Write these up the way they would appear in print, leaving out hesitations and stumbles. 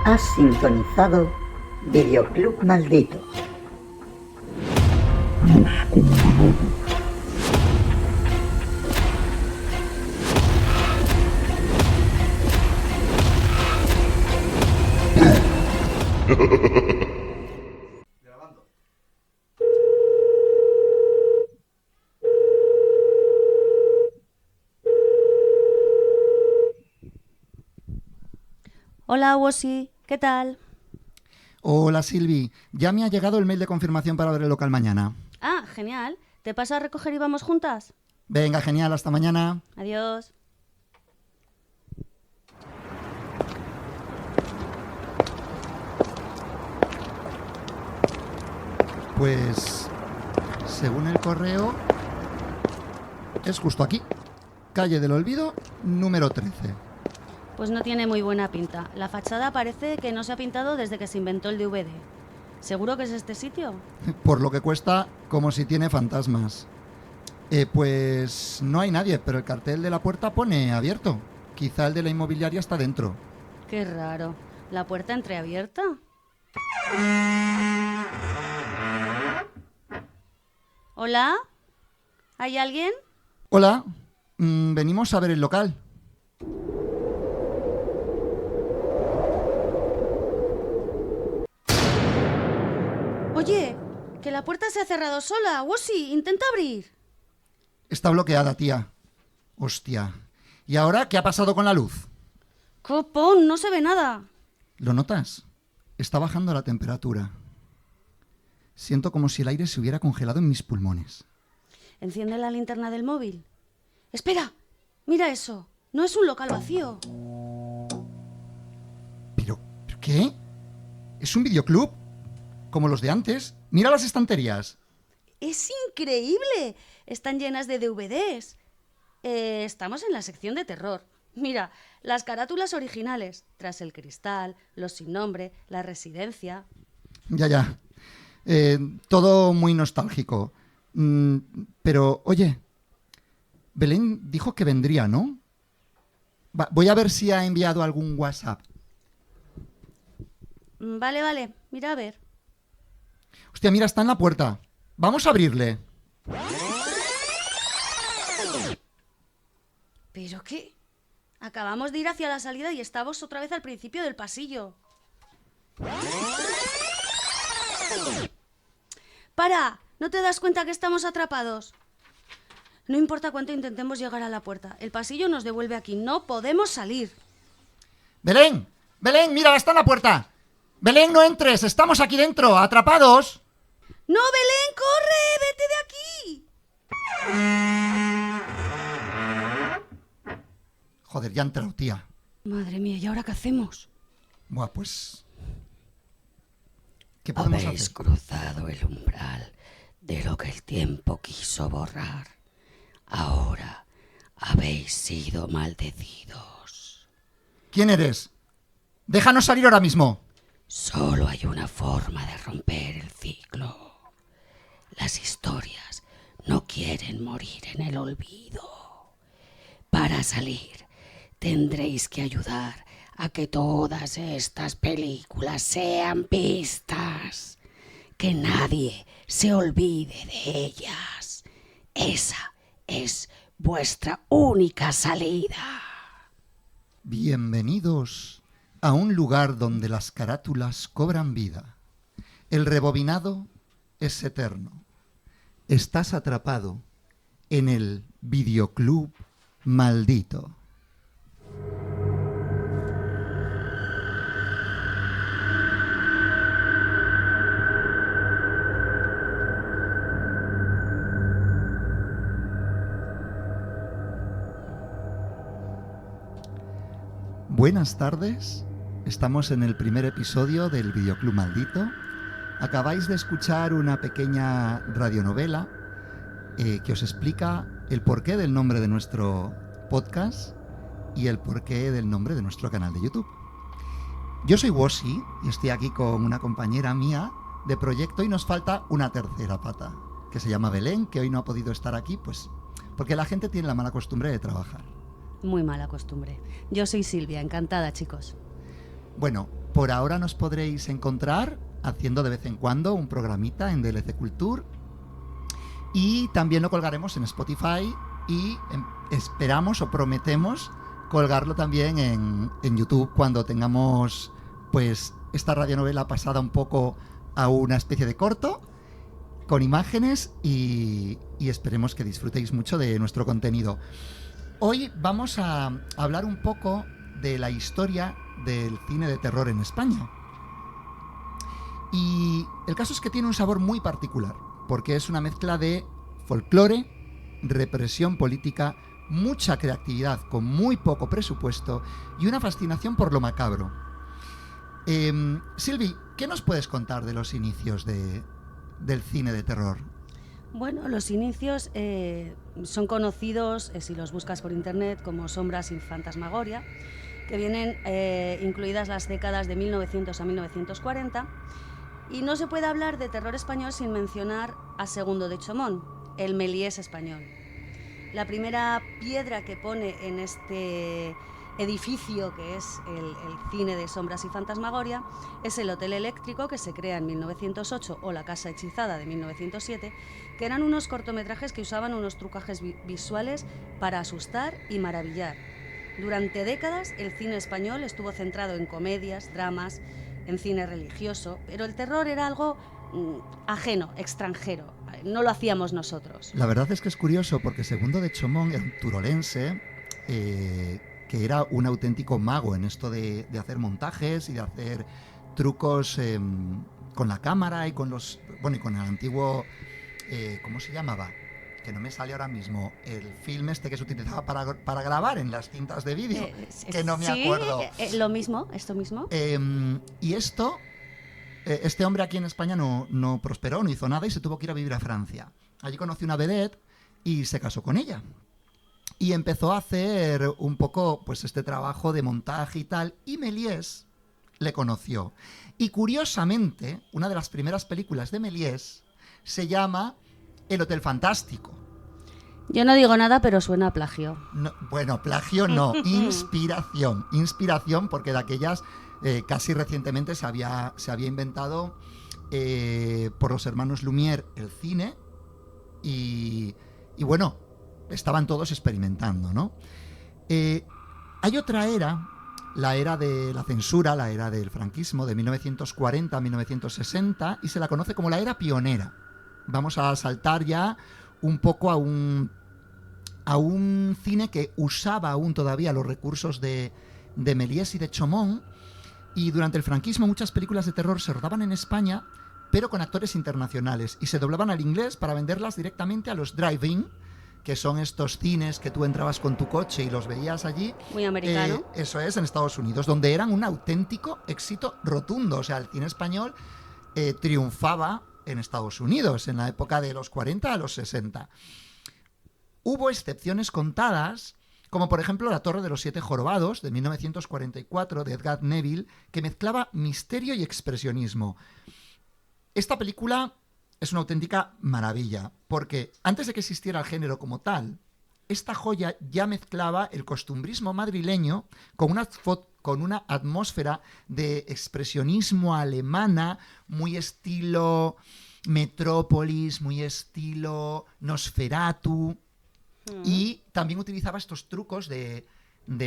Has sintonizado Videoclub Maldito. Grabando. Hola, Wosi, ¿qué tal? Hola Silvi, ya me ha llegado el mail de confirmación para ver el local mañana. Ah, genial. ¿Te paso a recoger y vamos juntas? Venga, genial, hasta mañana. Adiós. Pues, según el correo, es justo aquí. Calle del Olvido, número 13. Pues no tiene muy buena pinta. La fachada parece que no se ha pintado desde que se inventó el DVD. ¿Seguro que es este sitio? Por lo que cuesta, como si tiene fantasmas. Pues no hay nadie, pero el cartel de la puerta pone abierto. Quizá el de la inmobiliaria está dentro. Qué raro. ¿La puerta entreabierta? ¿Hola? ¿Hay alguien? Hola, venimos a ver el local. Oye, que la puerta se ha cerrado sola. Wosi, intenta abrir. Está bloqueada, tía. Hostia. ¿Y ahora qué ha pasado con la luz? Copón, no se ve nada. ¿Lo notas? Está bajando la temperatura. Siento como si el aire se hubiera congelado en mis pulmones. Enciende la linterna del móvil. ¡Espera! Mira eso. No es un local vacío. ¿Pero qué? ¿Es un videoclub? Como los de antes. Mira las estanterías. ¡Es increíble! Están llenas de DVDs. Estamos en la sección de terror. Mira, las carátulas originales. Tras el cristal, los sin nombre, la residencia. Ya. Todo muy nostálgico. Pero, oye, Belén dijo que vendría, ¿no? Voy a ver si ha enviado algún WhatsApp. Vale. Mira a ver. Hostia, mira, está en la puerta. Vamos a abrirle. ¿Pero qué? Acabamos de ir hacia la salida y estamos otra vez al principio del pasillo. ¡Para! ¿No te das cuenta que estamos atrapados? No importa cuánto intentemos llegar a la puerta. El pasillo nos devuelve aquí. No podemos salir. ¡Belén! ¡Belén, mira, está en la puerta! ¡Belén, no entres! ¡Estamos aquí dentro! ¡Atrapados! ¡No, Belén, corre! ¡Vete de aquí! Joder, ya ha entrado, tía. Madre mía, ¿y ahora qué hacemos? Buah, pues... ¿qué podemos Habéis hacer? cruzado el umbral de lo que el tiempo quiso borrar. Ahora habéis sido maldecidos. ¿Quién eres? ¡Déjanos salir ahora mismo! Solo hay una forma de romper el ciclo. Las historias no quieren morir en el olvido. Para salir, tendréis que ayudar a que todas estas películas sean vistas. Que nadie se olvide de ellas. Esa es vuestra única salida. Bienvenidos a un lugar donde las carátulas cobran vida. El rebobinado es eterno. Estás atrapado en el videoclub maldito. Buenas tardes, estamos en el primer episodio del Videoclub Maldito. Acabáis de escuchar una pequeña radionovela que os explica el porqué del nombre de nuestro podcast y el porqué del nombre de nuestro canal de YouTube. Yo soy Wosi y estoy aquí con una compañera mía de proyecto y nos falta una tercera pata, que se llama Belén, que hoy no ha podido estar aquí, pues porque la gente tiene la mala costumbre de trabajar. Muy mala costumbre. Yo soy Silvia, encantada, chicos. Bueno, Por ahora nos podréis encontrar haciendo de vez en cuando un programita en DLC Culture y también lo colgaremos en Spotify y esperamos o prometemos colgarlo también en YouTube cuando tengamos pues esta radionovela pasada un poco a una especie de corto con imágenes y esperemos que disfrutéis mucho de nuestro contenido. Hoy vamos a hablar un poco de la historia del cine de terror en España. Y el caso es que tiene un sabor muy particular, porque es una mezcla de folclore, represión política, mucha creatividad con muy poco presupuesto y una fascinación por lo macabro. Silvi, ¿qué nos puedes contar de los inicios del cine de terror? Bueno, los inicios son conocidos, si los buscas por internet, como Sombras y Fantasmagoria, que vienen incluidas las décadas de 1900 a 1940, y no se puede hablar de terror español sin mencionar a Segundo de Chomón, el Méliès español. La primera piedra que pone en este edificio que es el cine de Sombras y Fantasmagoria es el Hotel Eléctrico, que se crea en 1908, o La Casa Hechizada de 1907, que eran unos cortometrajes que usaban unos trucajes visuales para asustar y maravillar. Durante décadas el cine español estuvo centrado en comedias, dramas, en cine religioso, pero el terror era algo ajeno, extranjero, no lo hacíamos nosotros. La verdad es que es curioso porque Segundo de Chomón era un turolense que era un auténtico mago en esto de hacer montajes y de hacer trucos con la cámara y con y con el antiguo ¿cómo se llamaba? Que no me sale ahora mismo, el film que se utilizaba para grabar en las cintas de vídeo, que no me acuerdo. Esto mismo. Y este hombre aquí en España no prosperó, no hizo nada y se tuvo que ir a vivir a Francia. Allí conoció una vedette y se casó con ella. Y empezó a hacer un poco pues este trabajo de montaje y tal, y Méliès le conoció. Y curiosamente, una de las primeras películas de Méliès se llama El Hotel Fantástico. Yo no digo nada, pero suena a plagio. No, bueno, plagio no, inspiración. Inspiración porque de aquellas casi recientemente se había inventado por los hermanos Lumière el cine y bueno, estaban todos experimentando, ¿no? Hay otra era, la era de la censura, la era del franquismo, de 1940 a 1960, y se la conoce como la era pionera. Vamos a saltar ya un poco a un cine que usaba aún todavía los recursos de Méliès y de Chomón, y durante el franquismo muchas películas de terror se rodaban en España, pero con actores internacionales, y se doblaban al inglés para venderlas directamente a los drive-in, que son estos cines que tú entrabas con tu coche y los veías allí. Muy americano. Eso es, en Estados Unidos, donde eran un auténtico éxito rotundo. O sea, el cine español triunfaba en Estados Unidos en la época de los 40 a los 60. Hubo excepciones contadas, como por ejemplo La Torre de los Siete Jorobados, de 1944, de Edgar Neville, que mezclaba misterio y expresionismo. Esta película es una auténtica maravilla, porque antes de que existiera el género como tal, esta joya ya mezclaba el costumbrismo madrileño con una atmósfera de expresionismo alemana, muy estilo Metrópolis, muy estilo Nosferatu, y también utilizaba estos trucos de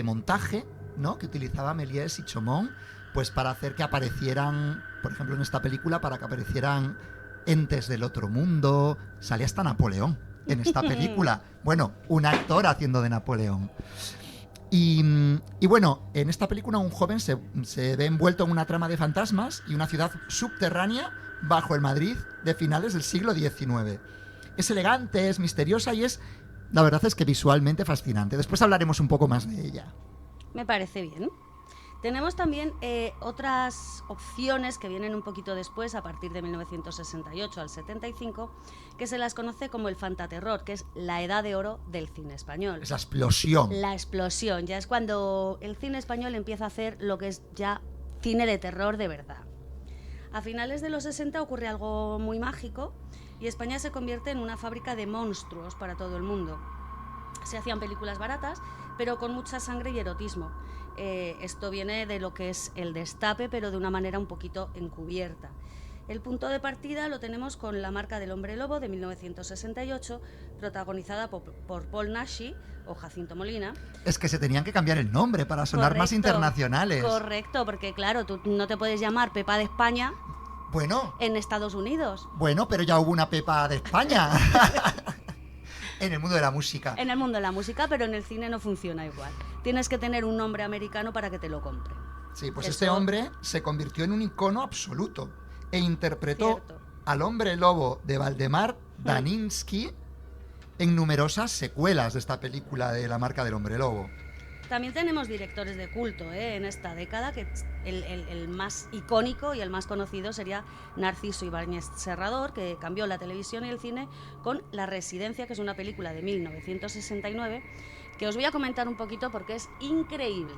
montaje, ¿no?, que utilizaba Méliès y Chomón, pues para hacer que aparecieran, por ejemplo en esta película, para que aparecieran entes del otro mundo. Salía hasta Napoleón en esta película. Bueno, un actor haciendo de Napoleón. Y bueno, en esta película un joven se ve envuelto en una trama de fantasmas y una ciudad subterránea bajo el Madrid de finales del siglo XIX. Es elegante, es misteriosa y la verdad es que visualmente fascinante. Después hablaremos un poco más de ella. Me parece bien. Tenemos también otras opciones que vienen un poquito después, a partir de 1968 al 75, que se las conoce como el fantaterror, que es la edad de oro del cine español. Esa explosión. La explosión, ya es cuando el cine español empieza a hacer lo que es ya cine de terror de verdad. A finales de los 60 ocurre algo muy mágico y España se convierte en una fábrica de monstruos para todo el mundo. se hacían películas baratas, pero con mucha sangre y erotismo. Esto viene de lo que es el Destape, pero de una manera un poquito encubierta. El punto de partida lo tenemos con La marca del hombre lobo de 1968, protagonizada por Paul Naschy o Jacinto Molina. Es que se tenían que cambiar el nombre para sonar más internacionales. Correcto, porque claro, tú no te puedes llamar Pepa de España Bueno, en Estados Unidos. bueno, pero ya hubo una Pepa de España. En el mundo de la música. En el mundo de la música, pero en el cine no funciona igual. Tienes que tener un nombre americano para que te lo compre. Sí, pues Eso- este hombre se convirtió en un icono absoluto e interpretó Cierto. al hombre lobo de Valdemar Daninsky en numerosas secuelas de esta película de La marca del hombre lobo. También tenemos directores de culto en esta década, que el más icónico y el más conocido sería Narciso Ibáñez Serrador, que cambió la televisión y el cine con La residencia, que es una película de 1969, que os voy a comentar un poquito porque es increíble.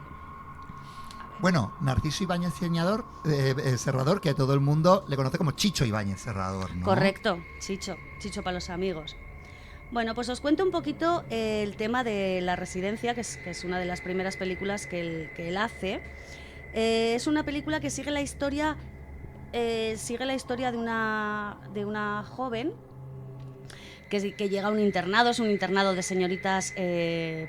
Bueno, Narciso Ibáñez Serrador, que todo el mundo le conoce como Chicho Ibáñez Serrador, ¿no? Correcto, Chicho para los amigos. Bueno, pues os cuento un poquito el tema de La residencia, que es una de las primeras películas que él hace. Es una película que sigue la historia de una joven que llega a un internado. Es un internado de señoritas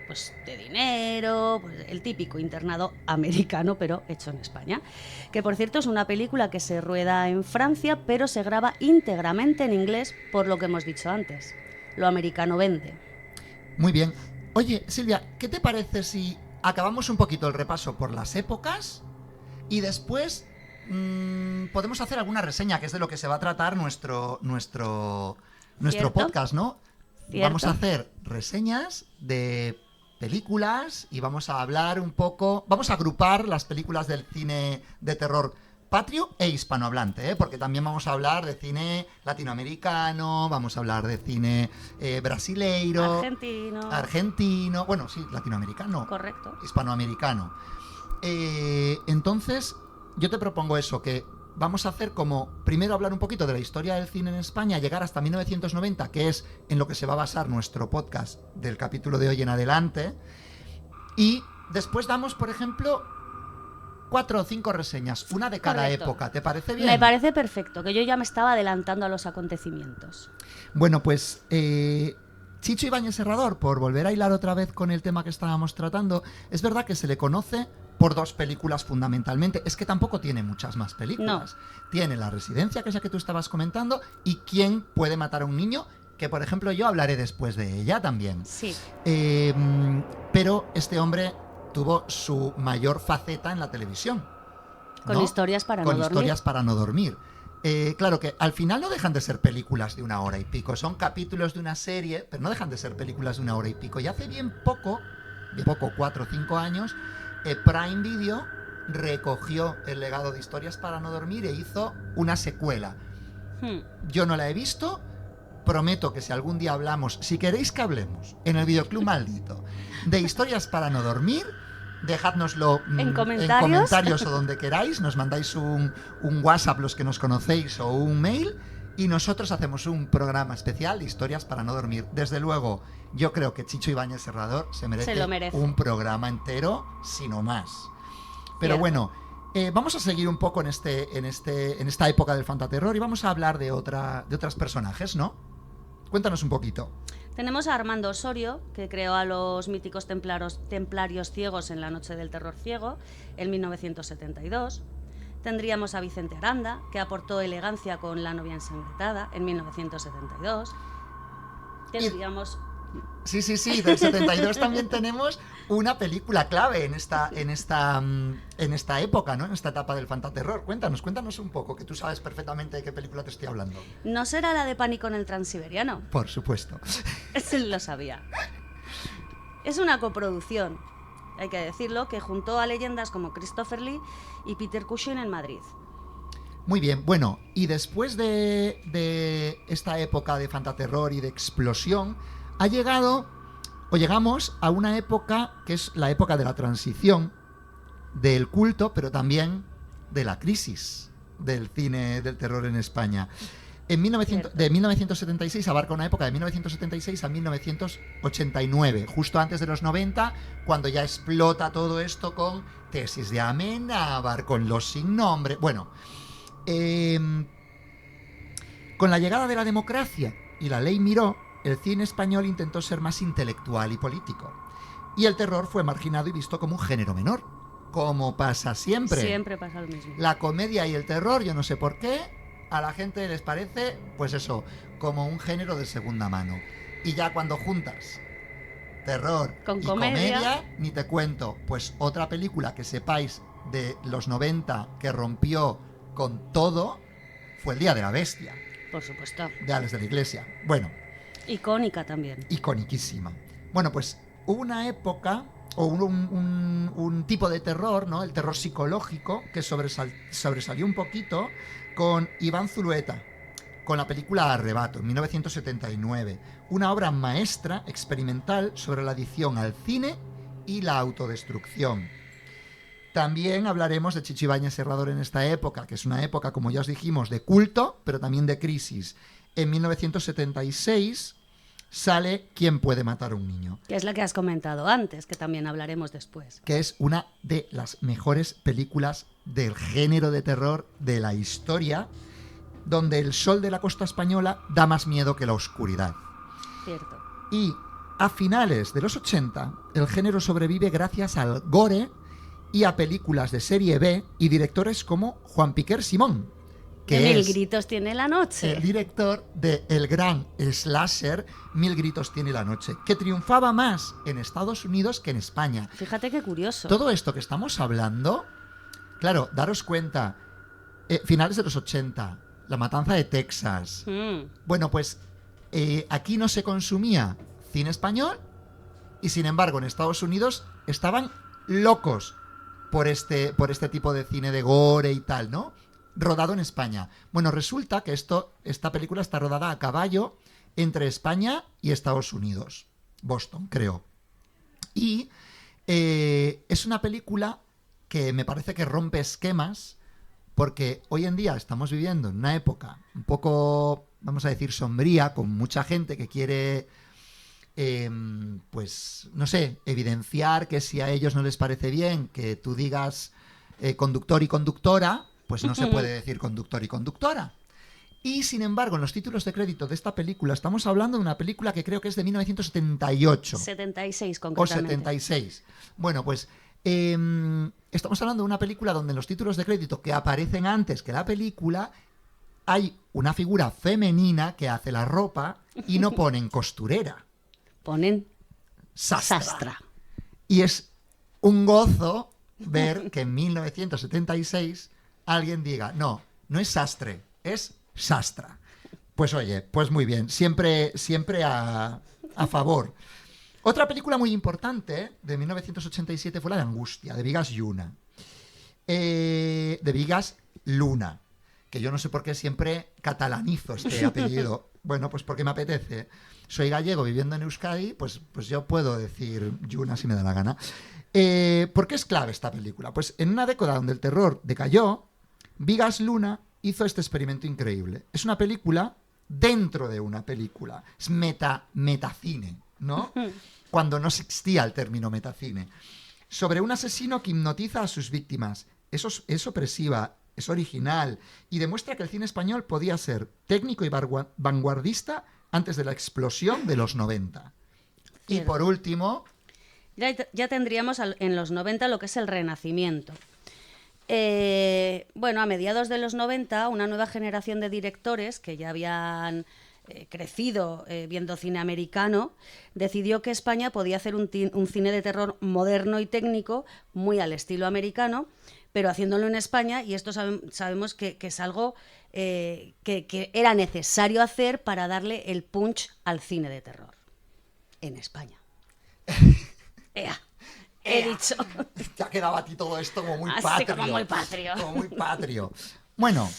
pues de dinero, pues el típico internado americano, pero hecho en España. Que por cierto es una película que se rueda en Francia, pero se graba íntegramente en inglés, por lo que hemos dicho antes. Lo americano vende. Muy bien. Oye, Silvia, ¿qué te parece si acabamos un poquito el repaso por las épocas y después podemos hacer alguna reseña, que es de lo que se va a tratar nuestro Cierto. podcast, ¿no? Cierto. Vamos a hacer reseñas de películas y vamos a hablar un poco, vamos a agrupar las películas del cine de terror patrio e hispanohablante, ¿eh? Porque también vamos a hablar de cine latinoamericano, vamos a hablar de cine brasileiro, argentino, bueno, sí, latinoamericano, Correcto. hispanoamericano. Entonces, yo te propongo eso, que vamos a hacer como, primero hablar un poquito de la historia del cine en España, llegar hasta 1990, que es en lo que se va a basar nuestro podcast del capítulo de hoy en adelante, y después damos, por ejemplo, 4 o 5 reseñas, una de cada Correcto. época. ¿Te parece bien? Me parece perfecto, que yo ya me estaba adelantando a los acontecimientos. Bueno, pues Chicho Ibáñez Serrador, por volver a hilar otra vez con el tema que estábamos tratando, es verdad que se le conoce por 2 películas fundamentalmente. Es que tampoco tiene muchas más películas. Tiene La residencia, que es la que tú estabas comentando, y ¿Quién puede matar a un niño?, que por ejemplo yo hablaré después de ella también. Sí. Pero este hombre tuvo su mayor faceta en la televisión. Con ¿no? historias para Con no dormir. historias para no dormir. Claro que al final no dejan de ser películas de 1 hora y pico, son capítulos de una serie, pero no dejan de ser películas de 1 hora y pico. Y hace bien poco, 4 o 5 años, Prime Video recogió el legado de Historias para no dormir e hizo una secuela. Yo no la he visto, prometo que si algún día hablamos, si queréis que hablemos en el Videoclub Maldito de Historias para no dormir, dejádnoslo ¿En en comentarios? comentarios o donde queráis, nos mandáis un WhatsApp los que nos conocéis o un mail y nosotros hacemos un programa especial de Historias para no dormir. Desde luego, yo creo que Chicho Ibáñez Serrador se lo merece. un programa entero, si no más. Pero Cierto. bueno, vamos a seguir un poco en esta época del fantaterror y vamos a hablar de otros personajes, ¿no? Cuéntanos un poquito. Tenemos a Armando Osorio, que creó a los míticos templarios ciegos en La noche del terror ciego, en 1972. Tendríamos a Vicente Aranda, que aportó elegancia con La novia ensangrentada, en 1972. Tendríamos... Sí, del 72 también tenemos una película clave en esta época, ¿no? En esta etapa del fantaterror. Cuéntanos un poco, que tú sabes perfectamente de qué película te estoy hablando. ¿No será la de Pánico en el Transiberiano? Por supuesto. Eso lo sabía. Es una coproducción, hay que decirlo, que juntó a leyendas como Christopher Lee y Peter Cushing en Madrid. Muy bien, bueno, y después de esta época de fantaterror y de explosión, llegamos a una época que es la época de la transición del culto, pero también de la crisis del cine del terror en España. De 1976 abarca una época de 1976 a 1989, justo antes de los 90, cuando ya explota todo esto con Tesis de Amenábar, con Los sin nombre. Bueno, con la llegada de la democracia y la ley Miró, el cine español intentó ser más intelectual y político. Y el terror fue marginado y visto como un género menor, como pasa siempre. Siempre pasa lo mismo. La comedia y el terror, yo no sé por qué, a la gente les parece, pues eso, como un género de segunda mano. Y ya cuando juntas terror con y comedia, ni te cuento. Pues otra película que sepáis de los 90 que rompió con todo fue El Día de la Bestia, por supuesto. de Alex de la Iglesia. Bueno, Icónica también. iconiquísima. Bueno, pues hubo una época o un tipo de terror, ¿no? El terror psicológico, que sobresalió un poquito con Iván Zulueta, con la película Arrebato, en 1979. Una obra maestra, experimental, sobre la adicción al cine y la autodestrucción. También hablaremos de Chicho Ibáñez Serrador en esta época, que es una época, como ya os dijimos, de culto, pero también de crisis. En 1976 sale ¿Quién puede matar a un niño? Que es la que has comentado antes, que también hablaremos después. Que es una de las mejores películas del género de terror de la historia, donde el sol de la costa española da más miedo que la oscuridad. Cierto. Y a finales de los 80, el género sobrevive gracias al gore y a películas de serie B y directores como Juan Piquer Simón, que Mil es gritos tiene la noche. el director de el gran slasher Mil gritos tiene la noche, que triunfaba más en Estados Unidos que en España. Fíjate qué curioso. Todo esto que estamos hablando, claro, daros cuenta, finales de los 80, La Matanza de Texas. Bueno, pues aquí no se consumía cine español y sin embargo en Estados Unidos estaban locos por este tipo de cine de gore y tal, ¿no? Rodado en España. Bueno, resulta que esta película está rodada a caballo entre España y Estados Unidos. Boston, creo. Y es una película que me parece que rompe esquemas, porque hoy en día estamos viviendo en una época un poco, vamos a decir, sombría, con mucha gente que quiere, pues, no sé, evidenciar que si a ellos no les parece bien que tú digas conductor y conductora, pues no se puede decir conductor y conductora. Y sin embargo, en los títulos de crédito de esta película, estamos hablando de una película que creo que es de 1978. 76 O concretamente. 76. Bueno, pues estamos hablando de una película donde en los títulos de crédito que aparecen antes que la película hay una figura femenina que hace la ropa y no ponen costurera. Ponen Sastra. sastra. Y es un gozo ver que en 1976 alguien diga, no es sastre, es sastra. Pues oye, pues muy bien, siempre a favor. Otra película muy importante de 1987 fue la de Angustia, de Vigas Lluna. De Vigas Luna, que yo no sé por qué siempre catalanizo este apellido. Bueno, pues porque me apetece. Soy gallego viviendo en Euskadi, pues yo puedo decir Lluna si me da la gana. ¿Por qué es clave esta película? Pues en una década donde el terror decayó, Vigas Luna hizo este experimento increíble. Es una película dentro de una película. Es metacine, ¿no? Cuando no existía el término metacine. Sobre un asesino que hipnotiza a sus víctimas. Es opresiva, es original y demuestra que el cine español podía ser técnico y vanguardista antes de la explosión de los 90. Y Cierto. por último, Ya tendríamos en los 90 lo que es el Renacimiento. Bueno, a mediados de los 90, una nueva generación de directores que ya habían crecido viendo cine americano, decidió que España podía hacer un cine de terror moderno y técnico, muy al estilo americano, pero haciéndolo en España, y esto sabemos que es algo que era necesario hacer para darle el punch al cine de terror en España. ¡Ea! He dicho. ya quedaba a ti todo esto como muy Así patrio. como muy patrio. Como muy patrio. Bueno,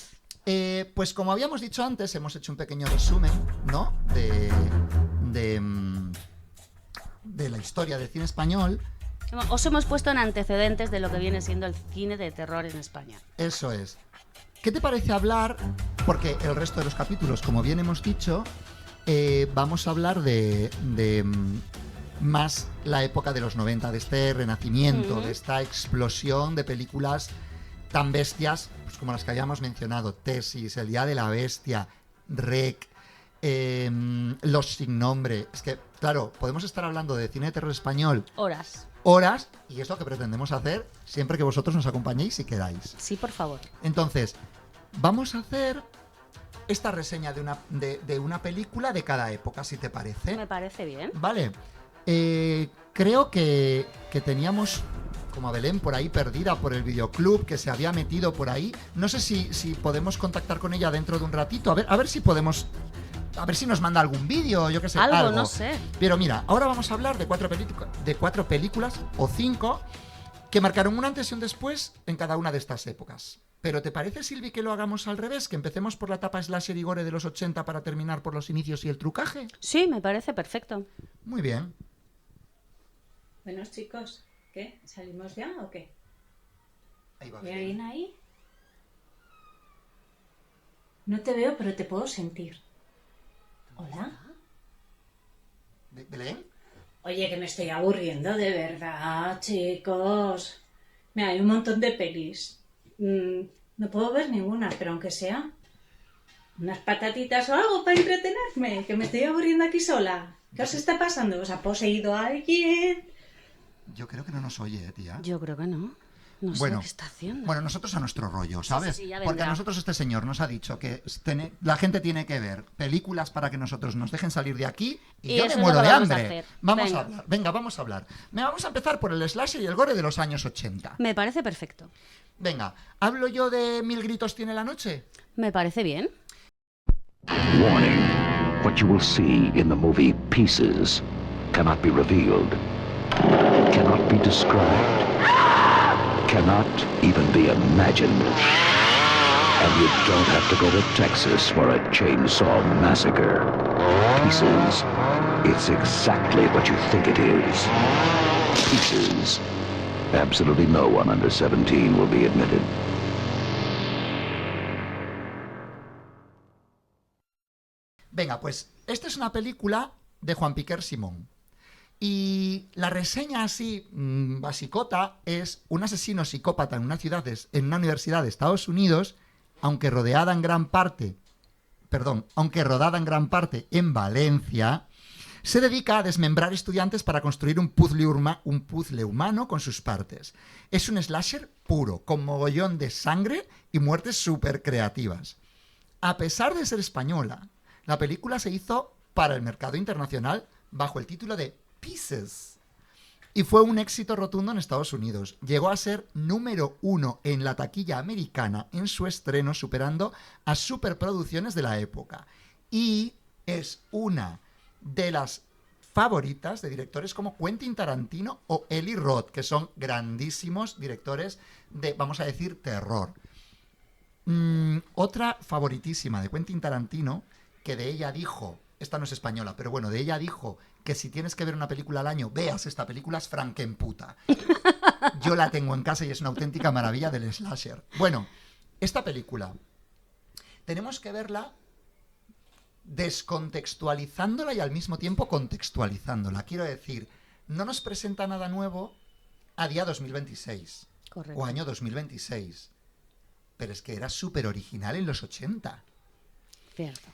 pues como habíamos dicho antes, hemos hecho un pequeño resumen, ¿no? De la historia del cine español. Os hemos puesto en antecedentes de lo que viene siendo el cine de terror en España. Eso es. ¿qué te parece hablar? Porque el resto de los capítulos, como bien hemos dicho, vamos a hablar de más la época de los 90, de este renacimiento, de esta explosión de películas tan bestias pues, como las que habíamos mencionado: Tesis, El Día de la Bestia, Rec, Los Sin Nombre. Es que, claro, podemos estar hablando de cine de terror español Horas. y es lo que pretendemos hacer siempre que vosotros nos acompañéis si queráis. Sí, por favor. Entonces, vamos a hacer esta reseña de una película de cada época, si te parece. Me parece bien. Vale. Creo que teníamos como a Belén por ahí perdida por el videoclub, que se había metido por ahí. No sé si podemos contactar con ella dentro de un ratito. A ver si podemos... A ver si nos manda algún vídeo, yo qué sé. Algo, no sé. Pero mira, ahora vamos a hablar de cuatro películas, o 5, que marcaron un antes y un después en cada una de estas épocas. Pero ¿te parece, Silvi, que lo hagamos al revés? Que empecemos por la etapa slasher y gore de los 80 para terminar por los inicios y el trucaje. Sí, me parece perfecto. Muy bien. Buenos chicos, ¿qué? ¿Salimos ya o qué? Ahí va. ¿Hay alguien ahí? No te veo, pero te puedo sentir. ¿Hola? ¿Belén? Oye, que me estoy aburriendo, de verdad, chicos. Mira, hay un montón de pelis. No puedo ver ninguna, pero aunque sea unas patatitas o algo para entretenerme, que me estoy aburriendo aquí sola. ¿Qué os está pasando? ¿Os ha poseído alguien? Yo creo que no nos oye, tía. Yo creo que no. No sé Bueno, qué está haciendo. Bueno, nosotros a nuestro rollo, ¿sabes? Sí, ya Porque a vendrá. nosotros este señor nos ha dicho que la gente tiene que ver películas para que nosotros nos dejen salir de aquí y Y yo eso me es muero lo que de vamos a hambre. hacer. Vamos Venga. a hablar. Venga, vamos a hablar. Vamos a empezar por el slasher y el gore de los años 80. Me parece perfecto. Venga, ¿hablo yo de Mil gritos tiene la noche? Me parece bien. Warning. What you will see in the movie Pieces cannot be revealed, cannot be described, cannot even be imagined. And you don't have to go to Texas for a chainsaw massacre. Pieces. It's exactly what you think it is. Pieces. Absolutely no one under 17 will be admitted. Venga, pues esta es una película de Juan Piquer Simón. Y la reseña así, basicota, es un asesino psicópata en una universidad de Estados Unidos, aunque rodada en gran parte en Valencia, se dedica a desmembrar estudiantes para construir un puzzle humano con sus partes. Es un slasher puro, con mogollón de sangre y muertes súper creativas. A pesar de ser española, la película se hizo para el mercado internacional bajo el título de Pieces y fue un éxito rotundo en Estados Unidos. Llegó a ser número 1 en la taquilla americana en su estreno, superando a superproducciones de la época. Y es una de las favoritas de directores como Quentin Tarantino o Eli Roth, que son grandísimos directores de, vamos a decir, terror. Otra favoritísima de Quentin Tarantino, que de ella dijo, esta no es española, pero bueno, de ella dijo que si tienes que ver una película al año, veas esta película, es Frankenputa. Yo la tengo en casa y es una auténtica maravilla del slasher. Bueno, esta película tenemos que verla descontextualizándola y al mismo tiempo contextualizándola. Quiero decir, no nos presenta nada nuevo a día 2026 Correcto. o año 2026, pero es que era súper original en los 80. Cierto.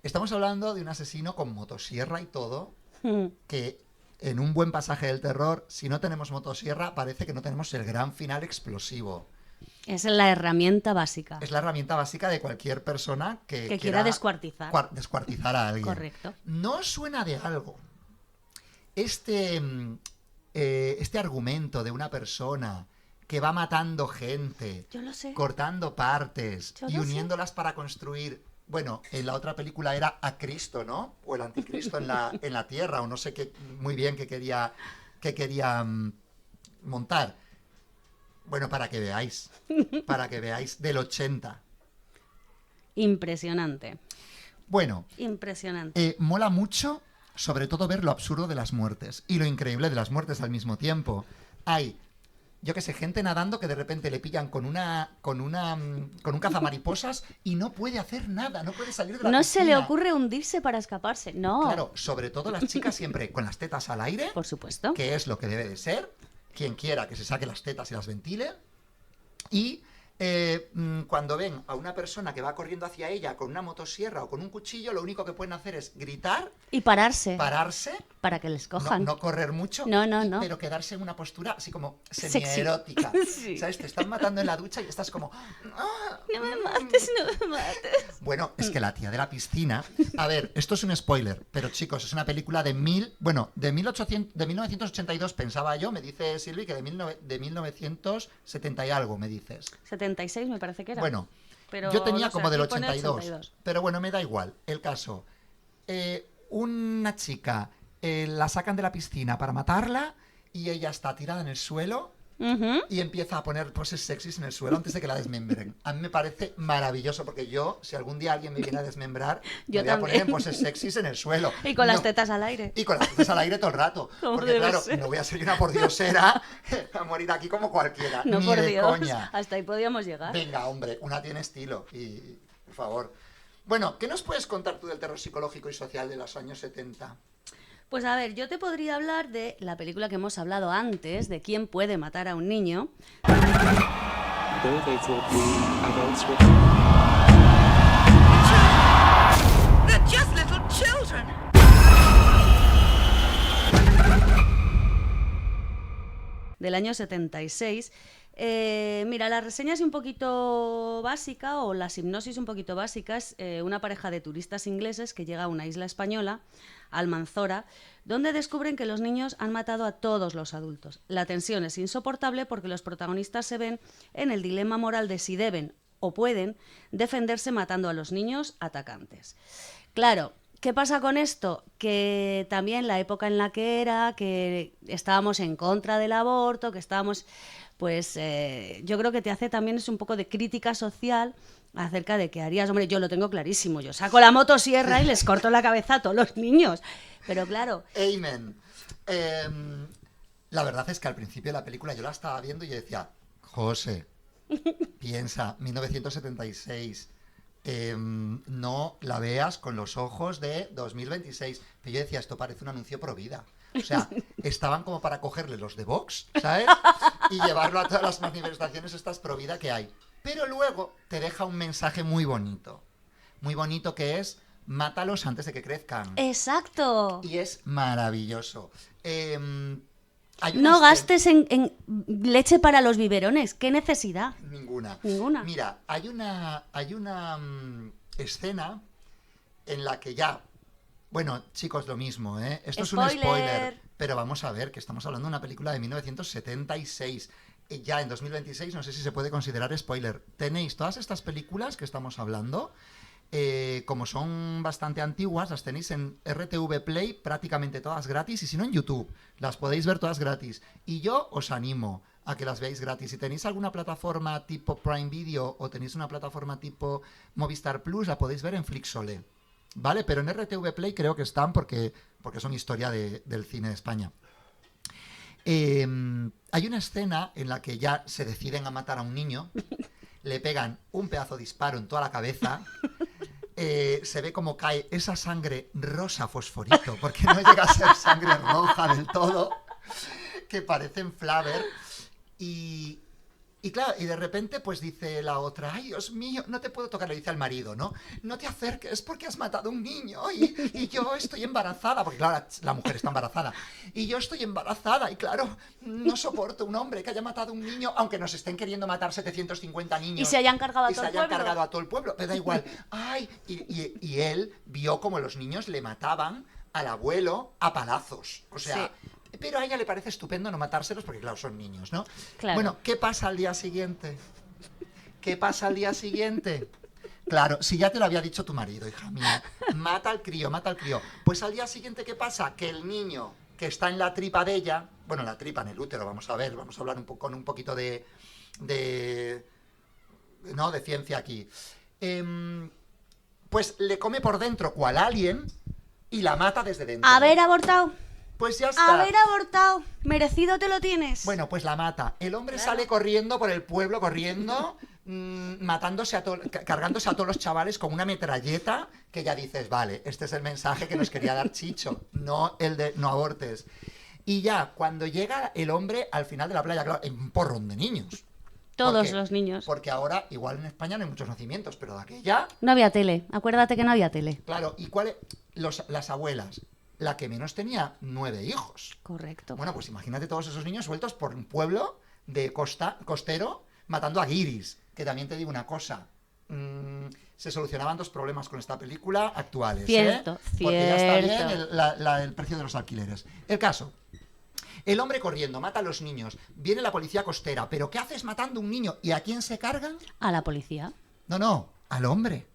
Estamos hablando de un asesino con motosierra y todo, que en un buen pasaje del terror, si no tenemos motosierra, parece que no tenemos el gran final explosivo. Es la herramienta básica. Es la herramienta básica de cualquier persona que quiera descuartizar. descuartizar a alguien. Correcto. ¿No os suena de algo este argumento de una persona que va matando gente, Yo lo sé. cortando partes Yo y lo sé. uniéndolas para construir? Bueno, en la otra película era a Cristo, ¿no? O el anticristo en la tierra, o no sé qué muy bien qué quería montar. Bueno, para que veáis del 80. Impresionante. Bueno, Impresionante. mola mucho, sobre todo ver lo absurdo de las muertes y lo increíble de las muertes al mismo tiempo. Hay yo qué sé, gente nadando que de repente le pillan con un cazamariposas y no puede hacer nada, no puede salir de la No piscina. se le ocurre hundirse para escaparse, no. Claro, sobre todo las chicas siempre con las tetas al aire, Por supuesto. que es lo que debe de ser. Quien quiera que se saque las tetas y las ventile. Y cuando ven a una persona que va corriendo hacia ella con una motosierra o con un cuchillo, lo único que pueden hacer es gritar, Y pararse, pararse, para que les no, cojan. no correr mucho, No, no, no. pero quedarse en una postura así como Sexy. semierótica. Sí. ¿Sabes? Te están matando en la ducha y estás como... "Ah, No me mates, no me mates. Bueno, es que la tía de la piscina... A ver, esto es un spoiler, pero chicos, es una película de 1982 pensaba yo, me dice Silvi, que de 1970 y algo, me dices. 76 me parece que era. Bueno, Pero, yo tenía no sé, como del aquí pone 82, pero bueno, me da igual. El caso, una chica la sacan de la piscina para matarla y ella está tirada en el suelo Ujú. y empieza a poner poses sexys en el suelo antes de que la desmembren. A mí me parece maravilloso porque yo, si algún día alguien me viene a desmembrar, Yo me voy a poner en también. poses sexys en el suelo. Y con las No- tetas al aire. y con las tetas al aire todo el rato. Como Porque debe claro, ser. no voy a ser una pordiosera a morir aquí como cualquiera. No, ni por de Dios. coña. Hasta ahí podíamos llegar. Venga, hombre, una tiene estilo. Y, por favor. Bueno, ¿qué nos puedes contar tú del terror psicológico y social de los años 70? Pues a ver, yo te podría hablar de la película que hemos hablado antes, de quién puede matar a un niño. Though they thought we adults were... They're just little children. Del año 76. Mira, la reseña es un poquito básica, o la hipnosis un poquito básica. Es una pareja de turistas ingleses que llega a una isla española, Almanzora, donde descubren que los niños han matado a todos los adultos. La tensión es insoportable porque los protagonistas se ven en el dilema moral de si deben o pueden defenderse matando a los niños atacantes. Claro, ¿qué pasa con esto? Que también la época en la que era, que estábamos en contra del aborto, que estábamos, pues yo creo que te hace también es un poco de crítica social acerca de qué harías. Hombre, yo lo tengo clarísimo, yo saco la motosierra y les corto la cabeza a todos los niños. Pero claro, Amen. La verdad es que al principio de la película yo la estaba viendo y yo decía, José, piensa, 1976, no la veas con los ojos de 2026. Pero yo decía, esto parece un anuncio pro vida. O sea, estaban como para cogerle los de Vox, ¿sabes? Y llevarlo a todas las manifestaciones estas pro vida que hay. Pero luego te deja un mensaje muy bonito que es, mátalos antes de que crezcan. exacto. Y es maravilloso. Hay una No escena- gastes en leche para los biberones. ¿Qué necesidad? Ninguna. Ninguna. Mira, hay una escena en la que ya... Bueno, chicos, lo mismo, ¿eh? Esto es un Spoiler. spoiler. Pero vamos a ver, que estamos hablando de una película de 1976. Ya en 2026 no sé si se puede considerar spoiler. Tenéis todas estas películas que estamos hablando, como son bastante antiguas, las tenéis en RTV Play prácticamente todas gratis, y si no en YouTube, las podéis ver todas gratis. Y yo os animo a que las veáis gratis. Si tenéis alguna plataforma tipo Prime Video o tenéis una plataforma tipo Movistar Plus, la podéis ver en Flixolé, ¿vale? Pero en RTV Play creo que están porque son historia del cine de España. Hay una escena en la que ya se deciden a matar a un niño, le pegan un pedazo de disparo en toda la cabeza, se ve como cae esa sangre rosa fosforito, porque no llega a ser sangre roja del todo, que parecen Flaver, y claro, y de repente pues dice la otra, ay Dios mío, no te puedo tocar, le dice al marido, ¿no? No te acerques porque has matado a un niño y yo estoy embarazada, porque claro, la mujer está embarazada, y yo estoy embarazada y claro, no soporto un hombre que haya matado a un niño, aunque nos estén queriendo matar 750 niños. Y se hayan cargado a y todo se el hayan pueblo. cargado a todo el pueblo, pero da igual. Ay, y él vio como los niños le mataban al abuelo a palazos, o sea... Sí. Pero a ella le parece estupendo no matárselos porque, claro, son niños, ¿no? Claro. Bueno, ¿qué pasa al día siguiente? ¿Qué pasa al día siguiente? Claro, si ya te lo había dicho tu marido, hija mía, mata al crío, mata al crío. Pues al día siguiente, ¿qué pasa? Que el niño que está en la tripa de ella, bueno, la tripa en el útero, vamos a ver, vamos a hablar con un poquito de ciencia aquí. Pues le come por dentro cual alien y la mata desde dentro. ¿Haber abortado? Pues ya está. Haber abortado. Merecido te lo tienes. Bueno, pues la mata. El hombre sale corriendo por el pueblo, corriendo, cargándose a todos los chavales con una metralleta, que ya dices, vale, este es el mensaje que nos quería dar Chicho, no el de no abortes. Y ya, cuando llega el hombre al final de la playa, claro, hay un porrón de niños. Todos ¿Por qué? los niños. Porque ahora, igual en España no hay muchos nacimientos, pero de aquella, No había tele. Acuérdate que no había tele. claro, ¿y las abuelas? La que menos tenía 9 hijos. Correcto. Bueno, pues imagínate todos esos niños sueltos por un pueblo de costero matando a guiris. Que también te digo una cosa. Se solucionaban 2 problemas con esta película actuales. Cierto, Porque ya está cierto. bien el precio de los alquileres. El caso. El hombre corriendo, mata a los niños. Viene la policía costera. ¿Pero qué haces matando a un niño? ¿Y a quién se cargan? A la policía. No, al hombre.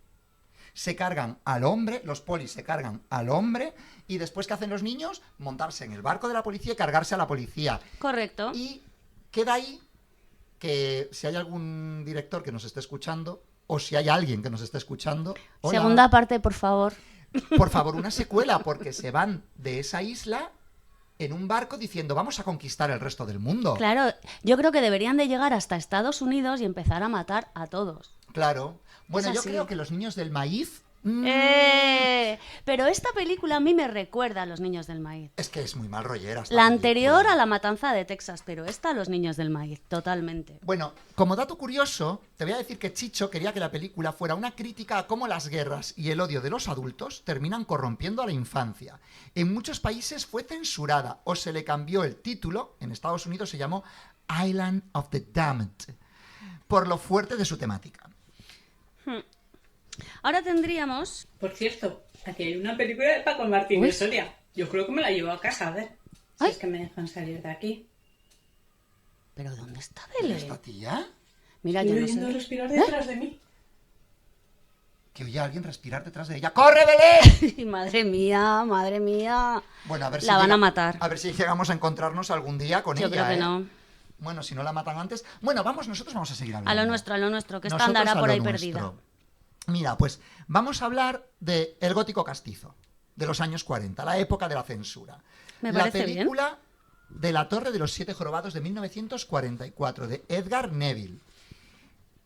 Se cargan al hombre, los polis se cargan al hombre, y después, ¿qué hacen los niños? Montarse en el barco de la policía y cargarse a la policía. Correcto. Y queda ahí que si hay algún director que nos esté escuchando, o si hay alguien que nos esté escuchando, hola, Segunda parte, por favor. por favor, una secuela, porque se van de esa isla en un barco diciendo, vamos a conquistar el resto del mundo. Claro, yo creo que deberían de llegar hasta Estados Unidos y empezar a matar a todos. Claro. Bueno, Es yo así. creo que los niños del maíz... Pero esta película a mí me recuerda a Los Niños del Maíz. Es que es muy mal rollera. esta La anterior película. a La Matanza de Texas, pero esta a Los Niños del Maíz, totalmente. Bueno, como dato curioso, te voy a decir que Chicho quería que la película fuera una crítica a cómo las guerras y el odio de los adultos terminan corrompiendo a la infancia. En muchos países fue censurada o se le cambió el título, en Estados Unidos se llamó Island of the Damned, por lo fuerte de su temática. Ahora tendríamos... Por cierto, aquí hay una película de Paco Martínez Uy. Soria. Yo creo que me la llevo a casa, a ver. Si Ay. es que me dejan salir de aquí. ¿Pero dónde está ¿Y Belén? esta tía? Mira, Estoy yo no oyendo sé. respirar detrás de mí. Que oye a alguien respirar detrás de ella. ¡Corre, Belén! Madre mía, madre mía. Bueno, a ver si La van llega- a matar. A ver si llegamos a encontrarnos algún día con Yo ella. creo que ¿eh? no. Bueno, si no la matan antes. Bueno, nosotros vamos a seguir hablando. A lo nuestro, que esta Nosotros andará a por lo ahí nuestro. perdida. Mira, pues vamos a hablar de El gótico castizo, de los años 40, la época de la censura. Me la parece bien. película de La Torre de los Siete Jorobados de 1944, de Edgar Neville.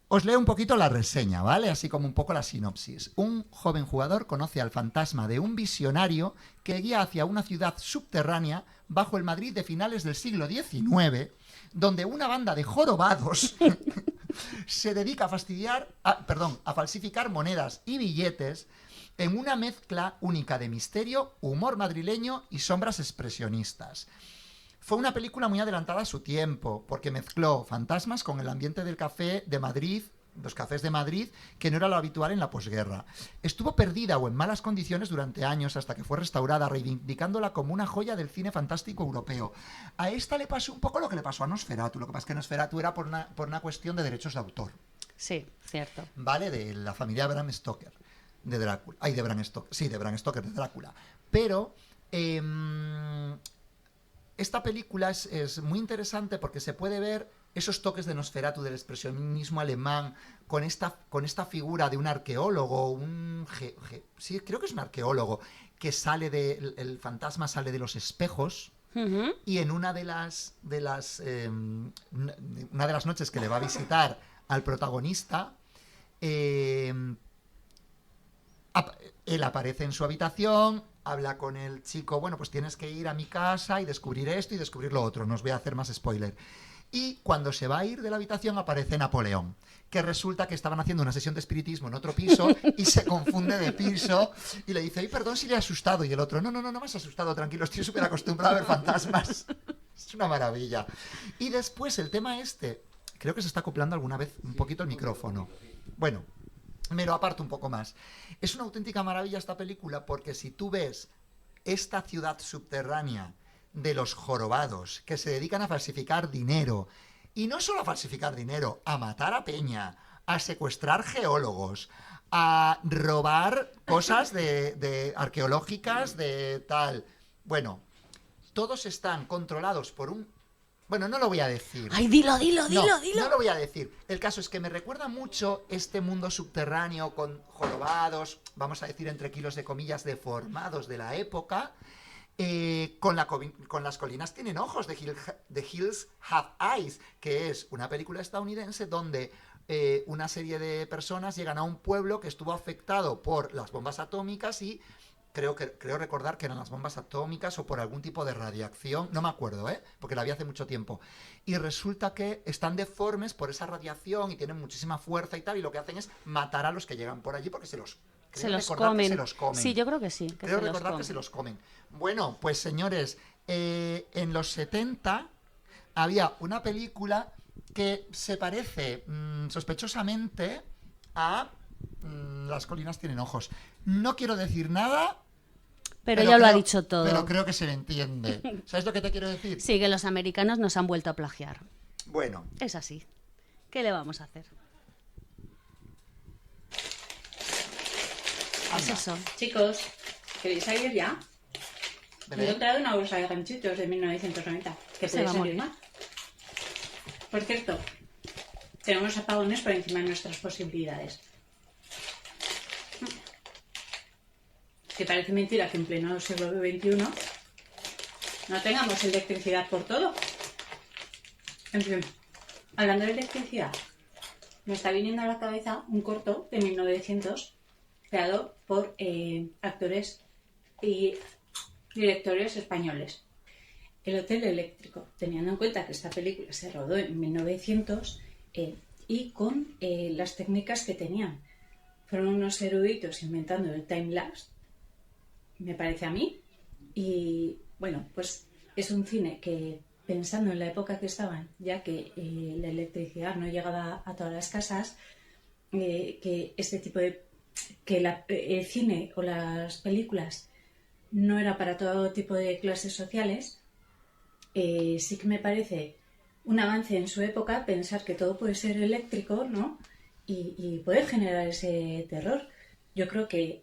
Os leo un poquito la reseña, ¿vale? Así como un poco la sinopsis. Un joven jugador conoce al fantasma de un visionario que guía hacia una ciudad subterránea bajo el Madrid de finales del siglo XIX, donde una banda de jorobados se dedica a falsificar monedas y billetes en una mezcla única de misterio, humor madrileño y sombras expresionistas. Fue una película muy adelantada a su tiempo, porque mezcló fantasmas con el ambiente del café de Madrid, los cafés de Madrid, que no era lo habitual en la posguerra. Estuvo perdida o en malas condiciones durante años hasta que fue restaurada, reivindicándola como una joya del cine fantástico europeo. A esta le pasó un poco lo que le pasó a Nosferatu. Lo que pasa es que Nosferatu era por una cuestión de derechos de autor, Sí, cierto. ¿vale? De la familia Bram Stoker, de Drácula. Ay, de Bram Stoker. Sí, de Bram Stoker, de Drácula. Pero... esta película es muy interesante porque se puede ver esos toques de Nosferatu, del expresionismo alemán, con esta figura de un arqueólogo, sí, creo que es un arqueólogo, que el fantasma sale de los espejos, Ujú. y en una de las noches que le va a visitar al protagonista, él aparece en su habitación, habla con el chico, bueno, pues tienes que ir a mi casa y descubrir esto y descubrir lo otro, no os voy a hacer más spoiler. Y cuando se va a ir de la habitación aparece Napoleón, que resulta que estaban haciendo una sesión de espiritismo en otro piso y se confunde de piso y le dice, ay, perdón si le he asustado. Y el otro, no me has asustado, tranquilo, estoy súper acostumbrado a ver fantasmas. Es una maravilla. Y después el tema creo que se está acoplando alguna vez un poquito el micrófono. Bueno, me lo aparto un poco más. Es una auténtica maravilla esta película porque si tú ves esta ciudad subterránea de los jorobados que se dedican a falsificar dinero, y no solo a falsificar dinero, a matar a peña, a secuestrar geólogos, a robar cosas de arqueológicas, de tal. Bueno, todos están controlados por un... Bueno, no lo voy a decir. Ay, dilo. No lo voy a decir. El caso es que me recuerda mucho este mundo subterráneo con jorobados, vamos a decir entre kilos de comillas, deformados de la época, con Las colinas tienen ojos, The Hills Have Eyes, que es una película estadounidense donde una serie de personas llegan a un pueblo que estuvo afectado por las bombas atómicas y creo recordar que eran las bombas atómicas o por algún tipo de radiación, no me acuerdo, porque la vi hace mucho tiempo. Y resulta que están deformes por esa radiación y tienen muchísima fuerza y tal, y lo que hacen es matar a los que llegan por allí porque se los comen. Se los comen. Sí, yo creo que sí. Creo recordar que se los comen. Bueno, pues señores, en los 70 había una película que se parece sospechosamente a Las colinas tienen ojos. No quiero decir nada, pero ya lo ha dicho todo. Pero creo que se le entiende. ¿Sabes lo que te quiero decir? Sí, que los americanos nos han vuelto a plagiar. Bueno. Es así. ¿Qué le vamos a hacer? Es eso. Chicos, ¿queréis salir ya? Bebé. Me he encontrado una bolsa de ganchitos de 1990. Que Se puede va a salir morir. más. Por cierto, tenemos apagones por encima de nuestras posibilidades. Que parece mentira que en pleno siglo XXI no tengamos electricidad por todo. En fin, hablando de electricidad, me está viniendo a la cabeza un corto de 1900 creado por actores y directores españoles. El Hotel Eléctrico, teniendo en cuenta que esta película se rodó en 1900 y con las técnicas que tenían. Fueron unos eruditos inventando el time-lapse, me parece a mí, y bueno, pues es un cine que, pensando en la época que estaban, ya que la electricidad no llegaba a todas las casas, que este tipo de... que el cine o las películas no era para todo tipo de clases sociales, sí que me parece un avance en su época pensar que todo puede ser eléctrico, ¿no? Y poder generar ese terror. Yo creo que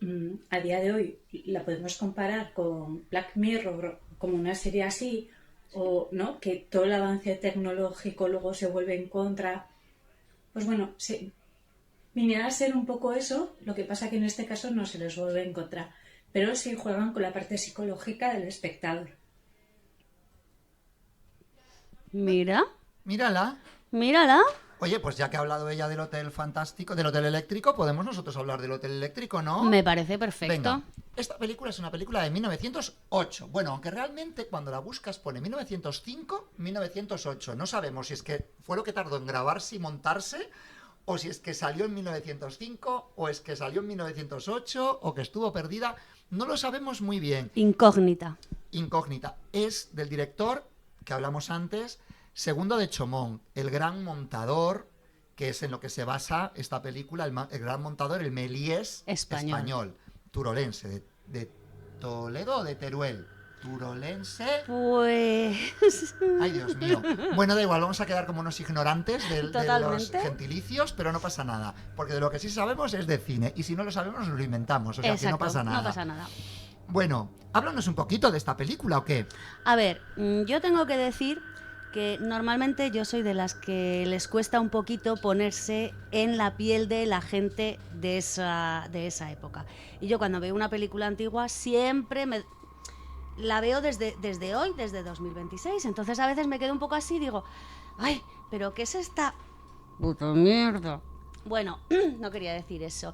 a día de hoy la podemos comparar con Black Mirror como una serie así, o no, que todo el avance tecnológico luego se vuelve en contra. Pues bueno, sí, viniera a ser un poco eso, lo que pasa que en este caso no se les vuelve en contra, pero sí juegan con la parte psicológica del espectador. Mira, Mírala. mírala. Oye, pues ya que ha hablado ella del hotel fantástico, del hotel eléctrico, podemos nosotros hablar del hotel eléctrico, ¿no? Me parece perfecto. Venga, esta película es una película de 1908. Bueno, aunque realmente cuando la buscas pone 1905, 1908. No sabemos si es que fue lo que tardó en grabarse y montarse, o si es que salió en 1905, o es que salió en 1908, o que estuvo perdida. No lo sabemos muy bien. Incógnita. Incógnita. Es del director, que hablamos antes, Segundo de Chomón, el gran montador, que es en lo que se basa esta película, el gran montador, el Méliès español, turolense, de Toledo o de Teruel. Turolense. Pues... Ay, Dios mío. Bueno, da igual, vamos a quedar como unos ignorantes de los Totalmente. gentilicios, pero no pasa nada. Porque de lo que sí sabemos es de cine. Y si no lo sabemos, nos lo inventamos. O sea, que no pasa nada. No pasa nada. Bueno, háblanos un poquito de esta película, ¿o qué? A ver, yo tengo que decir que normalmente yo soy de las que les cuesta un poquito ponerse en la piel de la gente de esa época. Y yo cuando veo una película antigua siempre la veo desde hoy, desde 2026. Entonces a veces me quedo un poco así y digo, ay, pero ¿qué es esta puta mierda? Bueno, no quería decir eso.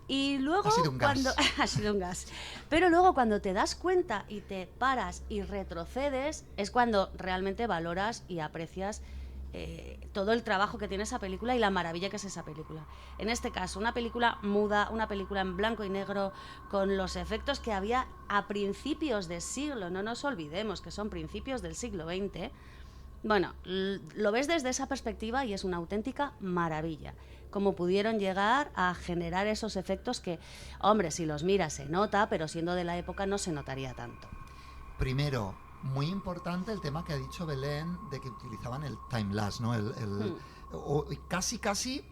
Y luego Ha sido un gas. cuando ha sido un gas. Pero luego cuando te das cuenta y te paras y retrocedes es cuando realmente valoras y aprecias todo el trabajo que tiene esa película y la maravilla que es esa película. En este caso, una película muda, una película en blanco y negro, con los efectos que había a principios del siglo, no nos olvidemos que son principios del siglo XX. Bueno, lo ves desde esa perspectiva y es una auténtica maravilla. Cómo pudieron llegar a generar esos efectos que, hombre, si los miras se nota, pero siendo de la época no se notaría tanto. Primero, muy importante el tema que ha dicho Belén de que utilizaban el time-lapse, ¿no? O casi,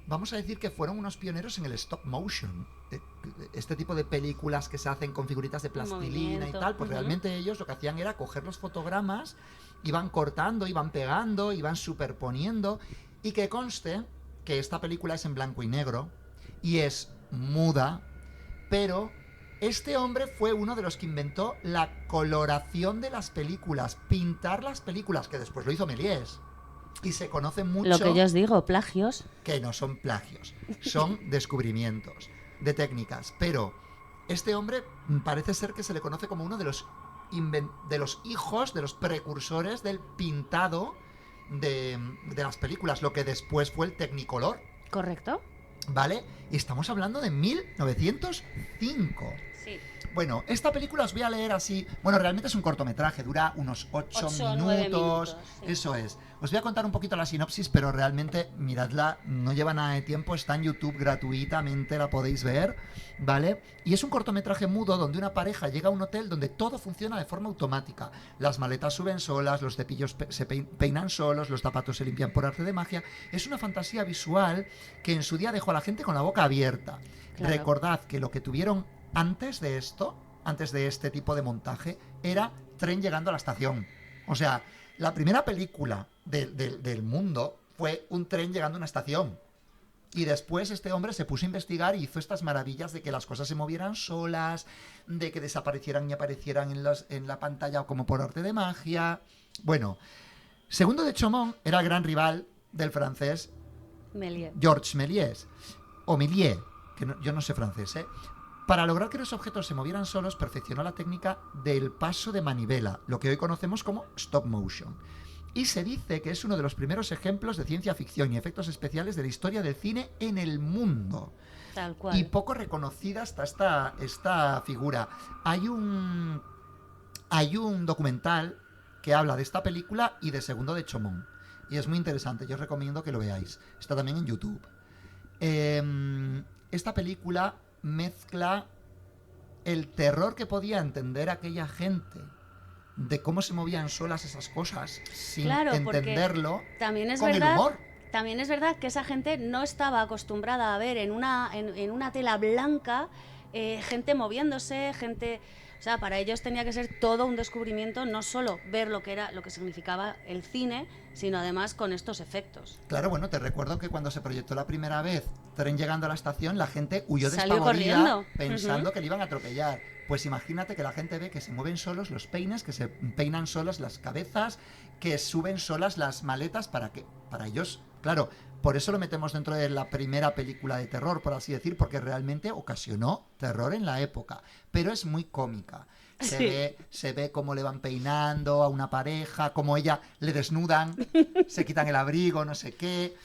vamos a decir que fueron unos pioneros en el stop motion. Este tipo de películas que se hacen con figuritas de plastilina y tal, pues realmente ellos lo que hacían era coger los fotogramas, iban cortando, iban pegando, iban superponiendo, y que conste que esta película es en blanco y negro y es muda, pero Este hombre fue uno de los que inventó la coloración de las películas, pintar las películas, que después lo hizo Méliès. Y se conoce mucho... Lo que yo os digo, plagios. Que no son plagios, son descubrimientos de técnicas. Pero este hombre parece ser que se le conoce como uno de los hijos, de los precursores del pintado de las películas, lo que después fue el Technicolor. ¿Correcto? ¿Vale? Y estamos hablando de 1905. Sí. Bueno, esta película os voy a leer así. Bueno, realmente es un cortometraje, dura unos 8 9 minutos. sí. Eso es. Os voy a contar un poquito la sinopsis, pero realmente, miradla, no lleva nada de tiempo, está en YouTube gratuitamente, la podéis ver, ¿vale? Y es un cortometraje mudo donde una pareja llega a un hotel donde todo funciona de forma automática. Las maletas suben solas, los cepillos se peinan solos, los zapatos se limpian por arte de magia. Es una fantasía visual que en su día dejó a la gente con la boca abierta. Claro. Recordad que lo que tuvieron antes de esto, antes de este tipo de montaje, era tren llegando a la estación. O sea, la primera película del mundo fue un tren llegando a una estación. Y después este hombre se puso a investigar y hizo estas maravillas de que las cosas se movieran solas, de que desaparecieran y aparecieran en la pantalla como por arte de magia. Bueno, Segundo de Chaumont era el gran rival del francés Méliès. Georges Méliès, o Méliès, que yo no sé francés, ¿eh? Para lograr que los objetos se movieran solos, perfeccionó la técnica del paso de manivela, lo que hoy conocemos como stop motion. Y se dice que es uno de los primeros ejemplos de ciencia ficción y efectos especiales de la historia del cine en el mundo. Tal cual. Y poco reconocida está esta figura. Hay un documental que habla de esta película y de Segundo de Chaumont. Y es muy interesante, yo os recomiendo que lo veáis. Está también en YouTube. Esta película mezcla el terror que podía entender aquella gente de cómo se movían solas esas cosas sin Claro, porque entenderlo también es con verdad, el humor. También es verdad que esa gente no estaba acostumbrada a ver en una tela blanca gente moviéndose, gente... O sea, para ellos tenía que ser todo un descubrimiento, no solo ver lo que significaba el cine, sino además con estos efectos. Claro, bueno, te recuerdo que cuando se proyectó la primera vez Tren llegando a la estación, la gente huyó Salió despavorida corriendo. pensando que le iban a atropellar. Pues imagínate que la gente ve que se mueven solos los peines, que se peinan solas las cabezas, que suben solas las maletas para ellos, claro, por eso lo metemos dentro de la primera película de terror, por así decir, porque realmente ocasionó terror en la época, pero es muy cómica. Se ve cómo le van peinando a una pareja, cómo ella le desnudan, se quitan el abrigo, no sé qué.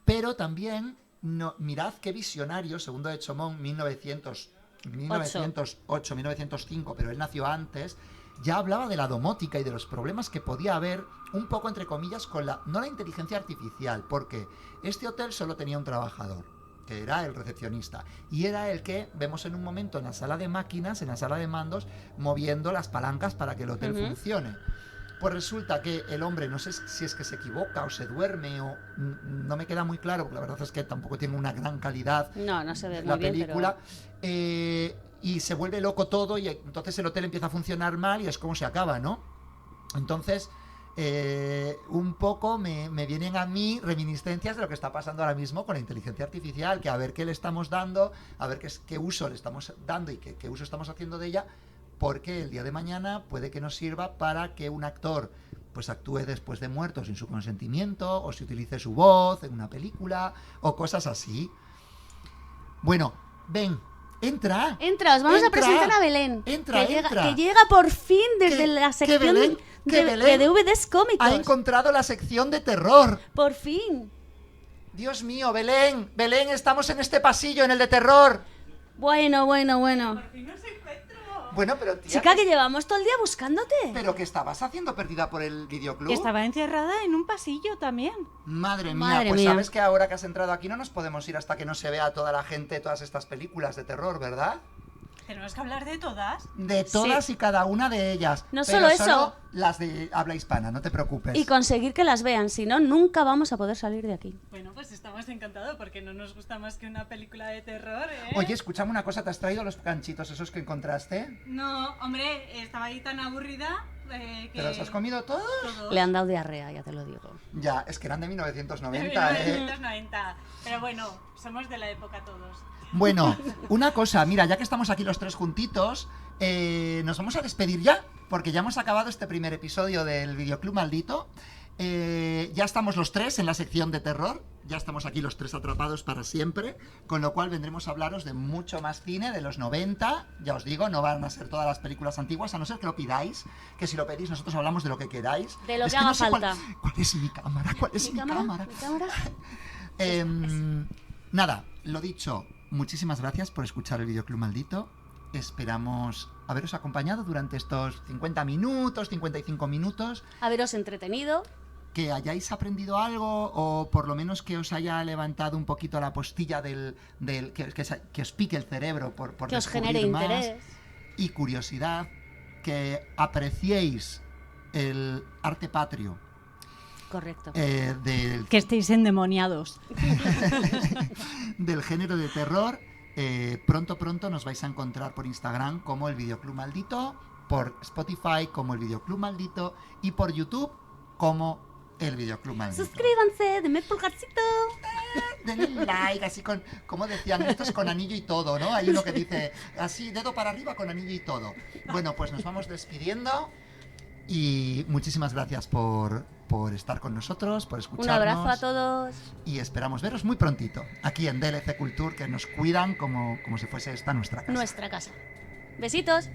Pero también, mirad qué visionario, Segundo de Chaumont, 1908, 1905, pero él nació antes, ya hablaba de la domótica y de los problemas que podía haber, un poco entre comillas, con no la inteligencia artificial, porque este hotel solo tenía un trabajador, que era el recepcionista, y era el que vemos en un momento en la sala de máquinas, en la sala de mandos, moviendo las palancas para que el hotel funcione. Pues resulta que el hombre, no sé si es que se equivoca o se duerme, o no me queda muy claro, porque la verdad es que tampoco tiene una gran calidad No se ve la muy bien, película, pero... y se vuelve loco todo, y entonces el hotel empieza a funcionar mal y es como se acaba, ¿no? Entonces, un poco me vienen a mí reminiscencias de lo que está pasando ahora mismo con la inteligencia artificial, que a ver qué le estamos dando, a ver qué uso le estamos dando y qué uso estamos haciendo de ella, porque el día de mañana puede que nos sirva para que un actor pues actúe después de muerto sin su consentimiento, o se utilice su voz en una película, o cosas así. Bueno, ven. Entra, os vamos a presentar a Belén. Entra. Que llega por fin desde la sección Belén de DVDs cómicos. ha encontrado la sección de terror. Por fin. Dios mío, Belén, estamos en este pasillo, en el de terror. Bueno. Bueno, pero tía, Chica, que llevamos todo el día buscándote. ¿pero qué estabas haciendo perdida por el videoclub? Estaba encerrada en un pasillo también. Madre mía, Madre pues mía. sabes que ahora que has entrado aquí no nos podemos ir hasta que no se vea toda la gente todas estas películas de terror, ¿verdad? Tenemos que hablar de todas. De todas y cada una de ellas. No pero solo eso. Las de habla hispana, no te preocupes. Y conseguir que las vean, si no, nunca vamos a poder salir de aquí. Bueno, pues estamos encantados porque no nos gusta más que una película de terror, ¿eh? Oye, escúchame una cosa, ¿te has traído los ganchitos esos que encontraste? No, hombre, estaba ahí tan aburrida. ¿Te los has comido todos? Todos. Le han dado diarrea, ya te lo digo. Ya, es que eran de 1990, De ¿eh? 1990. Pero bueno, somos de la época todos. Bueno, una cosa, mira, ya que estamos aquí los tres juntitos, nos vamos a despedir ya, porque ya hemos acabado este primer episodio del Videoclub Maldito. Ya estamos los tres en la sección de terror, ya estamos aquí los tres atrapados para siempre, con lo cual vendremos a hablaros de mucho más cine de los 90, ya os digo, no van a ser todas las películas antiguas, a no ser que lo pidáis, que si lo pedís nosotros hablamos de lo que queráis. De lo Es que haga no sé falta. ¿Cuál es mi cámara? ¿Cuál es mi cámara? ¿Mi cámara? Nada, lo dicho, muchísimas gracias por escuchar el Videoclub Maldito. Esperamos haberos acompañado durante estos 50 minutos, 55 minutos, Haberos entretenido. que hayáis aprendido algo o por lo menos que os haya levantado un poquito la postilla que os pique el cerebro por Que os descubrir genere más interés. y curiosidad, que apreciéis el arte patrio Correcto. del Que estéis endemoniados. del género de terror. Pronto nos vais a encontrar por Instagram como el Videoclub Maldito, por Spotify como el Videoclub Maldito y por YouTube como el Videoclub Maldito. Suscríbanse, denme pulgarcito. Denle un like, así como decían, esto es con anillo y todo, ¿no? Hay uno que dice así, dedo para arriba con anillo y todo. Bueno, pues nos vamos despidiendo y muchísimas gracias por estar con nosotros, por escucharnos. Un abrazo a todos. Y esperamos veros muy prontito, aquí en DLC Culture, que nos cuidan como si fuese esta nuestra casa. Nuestra casa. Besitos.